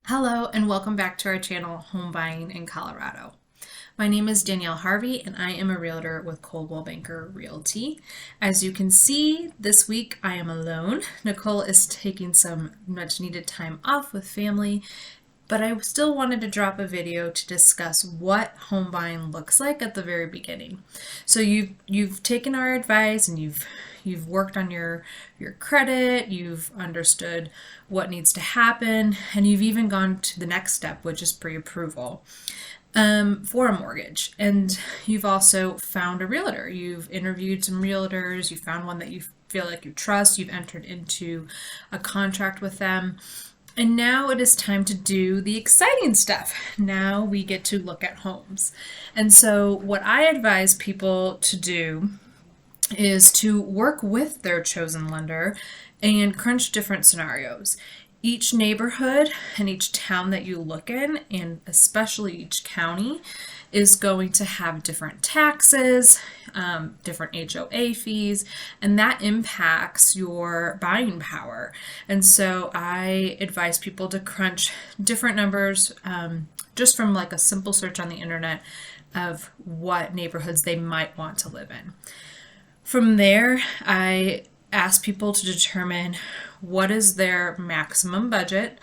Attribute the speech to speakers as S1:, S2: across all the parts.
S1: Hello and welcome back to our channel, Home Buying in Colorado. My name is Danielle Harvey and I am a realtor with Coldwell Banker Realty. As you can see, this week I am alone. Nicole is taking some much needed time off with family, but I still wanted to drop a video to discuss what home buying looks like at the very beginning. So you've taken our advice and you've worked on your credit, you've understood what needs to happen, and you've even gone to the next step, which is pre-approval for a mortgage. And you've also found a realtor. You've interviewed some realtors, you found one that you feel like you trust, you've entered into a contract with them. And now it is time to do the exciting stuff. Now we get to look at homes. And so what I advise people to do is to work with their chosen lender and crunch different scenarios. Each neighborhood and each town that you look in, and especially each county, is going to have different taxes, different HOA fees, and that impacts your buying power. And so I advise people to crunch different numbers just from like a simple search on the internet of what neighborhoods they might want to live in. From there, I ask people to determine what is their maximum budget,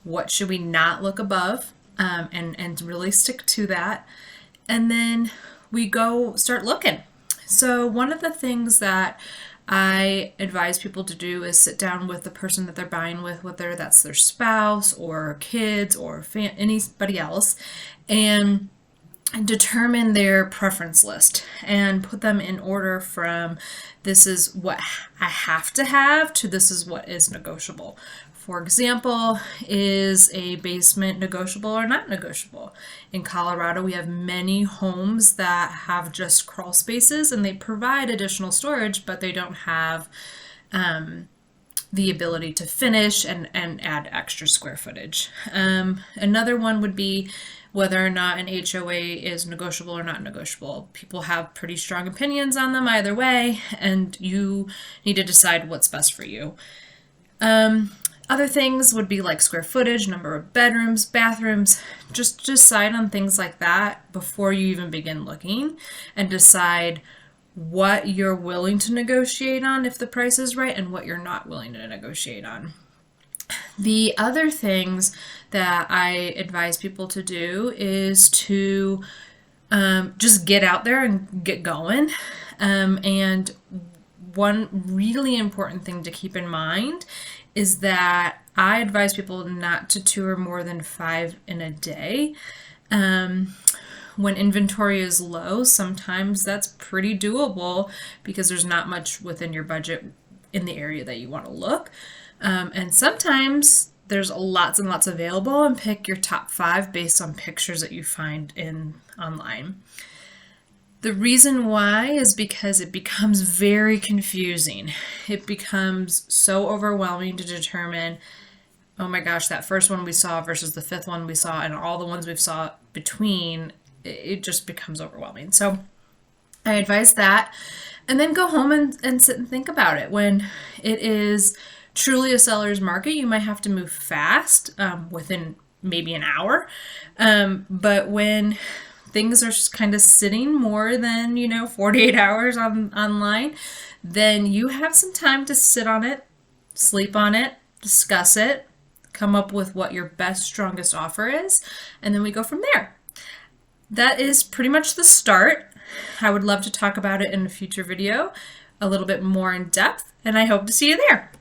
S1: what should we not look above, and really stick to that. And then we go start looking. So one of the things that I advise people to do is sit down with the person that they're buying with, whether that's their spouse or kids or anybody else, and determine their preference list and put them in order from this is what I have to have to this is what is negotiable. For example, is a basement negotiable or not negotiable? In Colorado, we have many homes that have just crawl spaces and they provide additional storage, but they don't have the ability to finish and add extra square footage. Another one would be whether or not an HOA is negotiable or not negotiable. People have pretty strong opinions on them either way, and you need to decide what's best for you. Other things would be like square footage, number of bedrooms, bathrooms. Just decide on things like that before you even begin looking, and decide what you're willing to negotiate on if the price is right and what you're not willing to negotiate on. The other things that I advise people to do is to just get out there and get going. And one really important thing to keep in mind is that I advise people not to tour more than 5 in a day. When inventory is low, sometimes that's pretty doable because there's not much within your budget in the area that you want to look. And sometimes there's lots and lots available, and pick your top 5 based on pictures that you find online. The reason why is because it becomes very confusing. It becomes so overwhelming to determine, oh my gosh, that first one we saw versus the 5th one we saw and all the ones we've saw between, it just becomes overwhelming. So I advise that, and then go home and sit and think about it. When it is truly a seller's market, you might have to move fast within maybe an hour. But when things are just kind of sitting more than 48 hours online, then you have some time to sit on it, sleep on it, discuss it, come up with what your best, strongest offer is, and then we go from there. That is pretty much the start. I would love to talk about it in a future video, a little bit more in depth, and I hope to see you there.